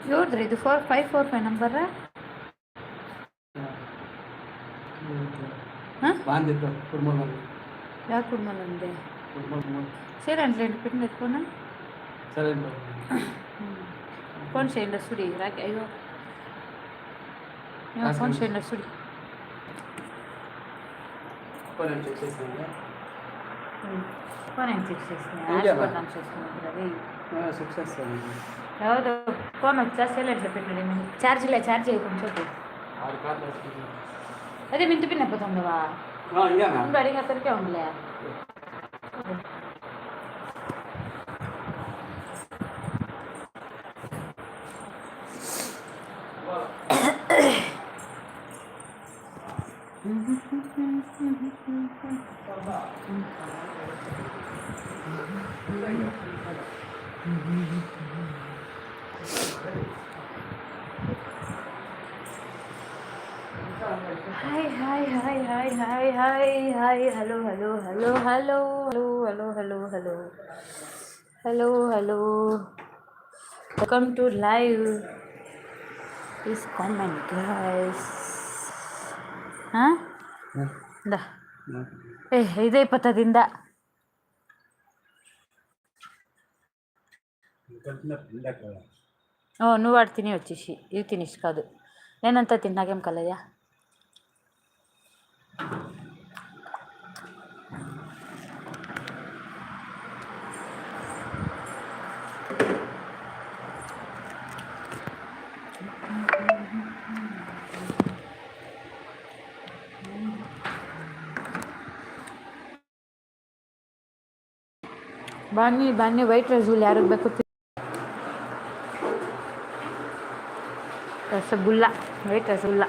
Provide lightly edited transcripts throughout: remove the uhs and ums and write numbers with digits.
ನೋಡ್ರಿ ಇದು 4545 ನಂಬರ ಯಾವ ಕುಡ್ಮಲ್ ಅಂದೆ సరే అండి పెట్టిన ఫోన్ సరే ఫోన్ చేయండి సుడి రాకి అయ్యో ఫోన్ చేయండి సుడి ఫోన్ ఏం చెక్ చేస్తున్నా హాస్పిటల్ చేసుకున్నాను చెక్ చేస్తాను ఎవరు ఫోన్ వచ్చా సైలెంట్లో పెట్టండి ఛార్జ్ కొంచెం అదే ಮಿಂತು ಪಿನ್ ಎಪ್ಪತ್ತೊಂದವಾ ಒಂದು ಅಡಿಗೆ ಹತ್ತರಕ್ಕೆ ಒಂದ್ಲೆ Hi, hello. Welcome to live. Please comment, guys. Huh? Da. ఇదే పత్తదిందా నువ్వు వాడు తిని వచ్చేసి ఇవి తినేసి కాదు నేనంతా తిన్నాకేం కలయ్యా ಬನ್ನಿ ವೈಟ್ ರಸಗುಲ್ಲ ಯಾರಿಗೆ ಬೇಕು ವೈಟ್ ರಸಗುಲ್ಲ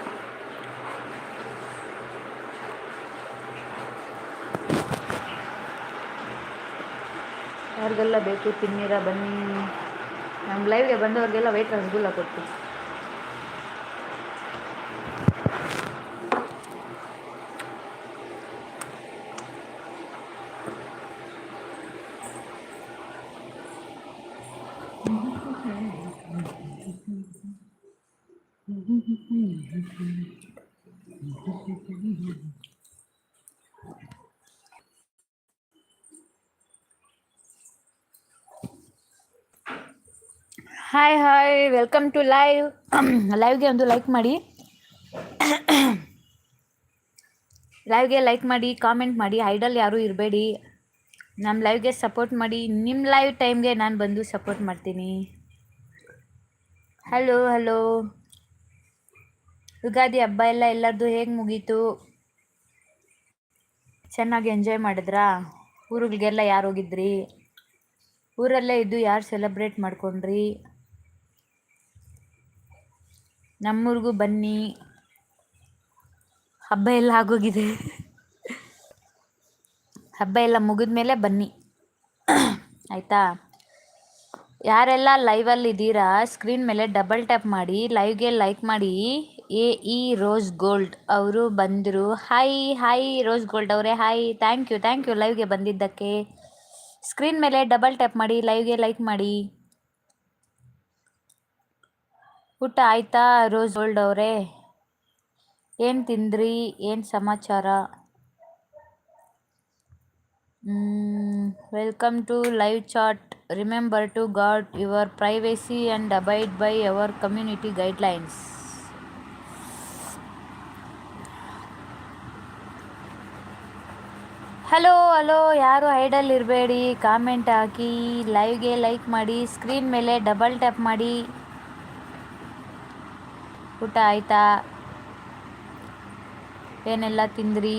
ಯಾರಿಗೆಲ್ಲ ಬೇಕು ತಿನ್ನೀರಾ ಬನ್ನಿ ನಮ್ಮ ಲೈವ್ಗೆ ಬಂದವ್ರಿಗೆಲ್ಲ ವೈಟ್ ರಸಗುಲ್ಲ ಕೊಡ್ತೀನಿ ಹಾಯ್ ವೆಲ್ಕಮ್ ಟು ಲೈವ್ಗೆ ಒಂದು ಲೈಕ್ ಮಾಡಿ ಕಾಮೆಂಟ್ ಮಾಡಿ ಐಡಲ್ ಯಾರೂ ಇರಬೇಡಿ ನಮ್ಮ ಲೈವ್ಗೆ ಸಪೋರ್ಟ್ ಮಾಡಿ ನಿಮ್ಮ ಲೈವ್ ಟೈಮ್ಗೆ ನಾನು ಬಂದು ಸಪೋರ್ಟ್ ಮಾಡ್ತೀನಿ ಹಲೋ ಯುಗಾದಿ ಹಬ್ಬ ಎಲ್ಲರದು ಹೇಗೆ ಮುಗೀತು ಚೆನ್ನಾಗಿ ಎಂಜಾಯ್ ಮಾಡಿದ್ರಾ ಊರುಗಳಿಗೆಲ್ಲ ಯಾರು ಹೋಗಿದ್ರಿ ಊರಲ್ಲೇ ಇದ್ದು ಯಾರು ಸೆಲೆಬ್ರೇಟ್ ಮಾಡ್ಕೊಂಡ್ರಿ ನಮ್ಮೂರಿಗೂ ಬನ್ನಿ ಹಬ್ಬ ಎಲ್ಲ ಆಗೋಗಿದೆ ಹಬ್ಬ ಎಲ್ಲ ಮುಗಿದ ಮೇಲೆ ಬನ್ನಿ ಆಯಿತಾ ಯಾರೆಲ್ಲ ಲೈವಲ್ಲಿ ಇದ್ದೀರಾ ಸ್ಕ್ರೀನ್ ಮೇಲೆ ಡಬಲ್ ಟ್ಯಾಪ್ ಮಾಡಿ ಲೈವ್ಗೆ ಲೈಕ್ ಮಾಡಿ ಈ ರೋಸ್ ಗೋಲ್ಡ್ ಅವರು ಬಂದರು ಹಾಯ್ ರೋಸ್ ಗೋಲ್ಡ್ ಅವರೇ ಹಾಯ್ ಥ್ಯಾಂಕ್ ಯು ಲೈವ್ಗೆ ಬಂದಿದ್ದಕ್ಕೆ ಸ್ಕ್ರೀನ್ ಮೇಲೆ ಡಬಲ್ ಟ್ಯಾಪ್ ಮಾಡಿ ಲೈವ್ಗೆ ಲೈಕ್ ಮಾಡಿ ಊಟ ಆಯ್ತಾ ರೋಸ್ ಗೋಲ್ಡ್ ಅವರೇ ಏನು ತಿಂದ್ರಿ ಏನು ಸಮಾಚಾರ welcome to live chat remember to guard your privacy and abide by our community guidelines hello ಯಾರು ಐಡಲ್ ಇರಬೇಡಿ ಕಾಮೆಂಟ್ ಹಾಕಿ ಲೈವ್ಗೆ ಲೈಕ್ ಮಾಡಿ ಸ್ಕ್ರೀನ್ ಮೇಲೆ ಡಬಲ್ ಟ್ಯಾಪ್ ಮಾಡಿ ಊಟ ಆಯ್ತಾ ಏನೆಲ್ಲ ತಿಂದ್ರಿ